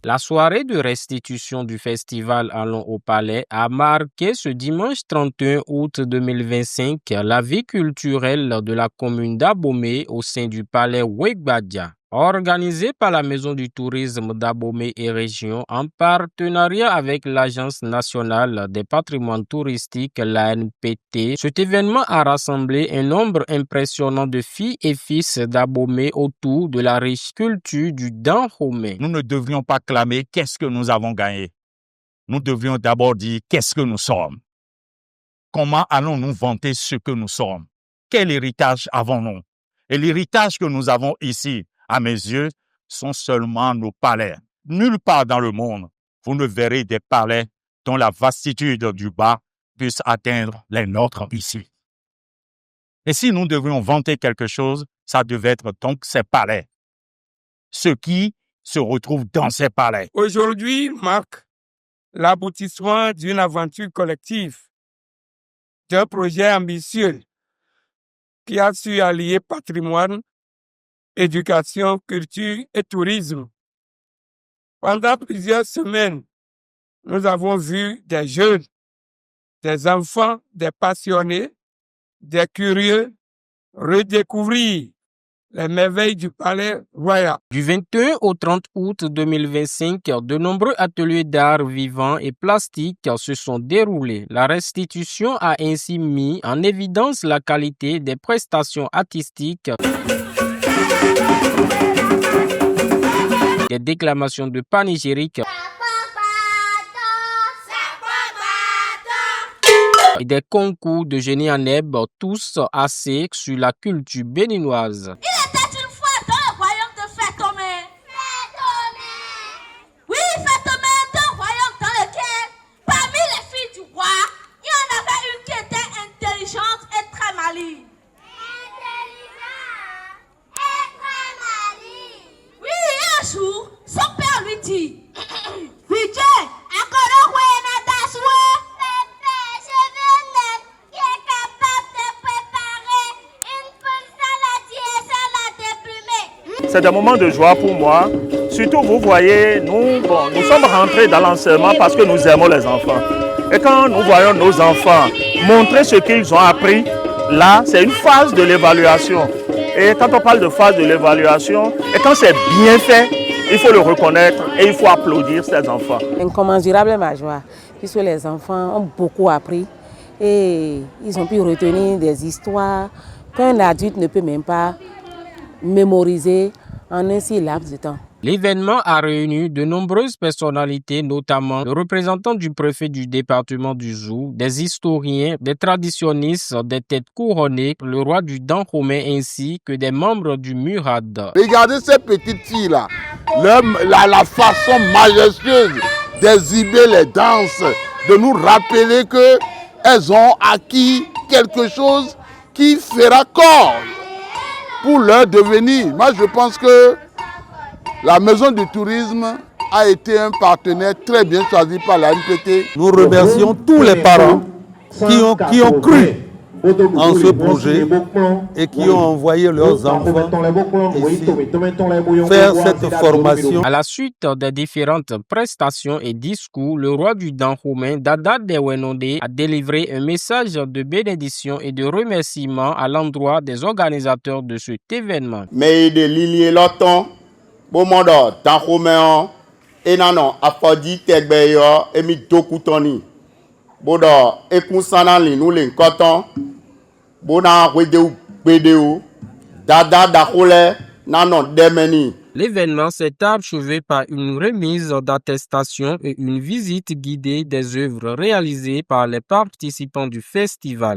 La soirée de restitution du festival Allons au Palais a marqué ce dimanche 31 août 2025 la vie culturelle de la commune d'Abomey au sein du Palais Ouegbadia. Organisé par la Maison du tourisme d'Abomey et Région en partenariat avec l'Agence nationale des patrimoines touristiques, l'ANPT, cet événement a rassemblé un nombre impressionnant de filles et fils d'Abomey autour de la riche culture du Dahomey. Nous ne devrions pas clamer qu'est-ce que nous avons gagné. Nous devrions d'abord dire qu'est-ce que nous sommes. Comment allons-nous vanter ce que nous sommes? Quel héritage avons-nous? Et l'héritage que nous avons ici, à mes yeux, sont seulement nos palais. Nulle part dans le monde, vous ne verrez des palais dont la vastitude du bas puisse atteindre les nôtres ici. Et si nous devrions vanter quelque chose, ça devait être donc ces palais. Ce qui se retrouve dans ces palais. Aujourd'hui marque l'aboutissement d'une aventure collective, d'un projet ambitieux qui a su allier patrimoine, éducation, culture et tourisme. Pendant plusieurs semaines, nous avons vu des jeunes, des enfants, des passionnés, des curieux redécouvrir les merveilles du palais royal. Du 21 au 30 août 2025, de nombreux ateliers d'art vivant et plastique se sont déroulés. La restitution a ainsi mis en évidence la qualité des prestations artistiques, des déclamations de panégyrique et des concours de génie en herbe, tous axés sur la culture béninoise. Son père lui dit, c'est un moment de joie pour moi. Surtout, vous voyez, nous sommes rentrés dans l'enseignement parce que nous aimons les enfants. Et quand nous voyons nos enfants montrer ce qu'ils ont appris, là, c'est une phase de l'évaluation. Et quand on parle de phase de l'évaluation, et quand c'est bien fait, il faut le reconnaître et il faut applaudir ces enfants. Incommensurable ma joie, puisque les enfants ont beaucoup appris et ils ont pu retenir des histoires qu'un adulte ne peut même pas mémoriser en un si laps de temps. L'événement a réuni de nombreuses personnalités, notamment le représentant du préfet du département du Zou, des historiens, des traditionnistes, des têtes couronnées, le roi du Dahomey ainsi que des membres du Murad. Regardez ces petites filles-là, la façon majestueuse d'exhiber les danses, de nous rappeler qu'elles ont acquis quelque chose qui fera corps pour leur devenir. Moi, je pense que la Maison du tourisme a été un partenaire très bien choisi par la NPT. Nous remercions tous les parents qui ont cru en ce projet et qui ont envoyé leurs enfants ici faire cette formation. À la suite des différentes prestations et discours, le roi du Dahomey, Dada Dewenode, a délivré un message de bénédiction et de remerciement à l'endroit des organisateurs de cet événement. Mais de l'île Loton, Bomodo, Dahomey, Enano, Afodi, Tegbeyo, Emi Dokutoni. Bodo, Ekunsanali, nous l'encoton. Bona, Wedeu, Bedeu, Dada, Dahole, Nanon, Demeni. L'événement s'est achevé par une remise d'attestation et une visite guidée des œuvres réalisées par les participants du festival.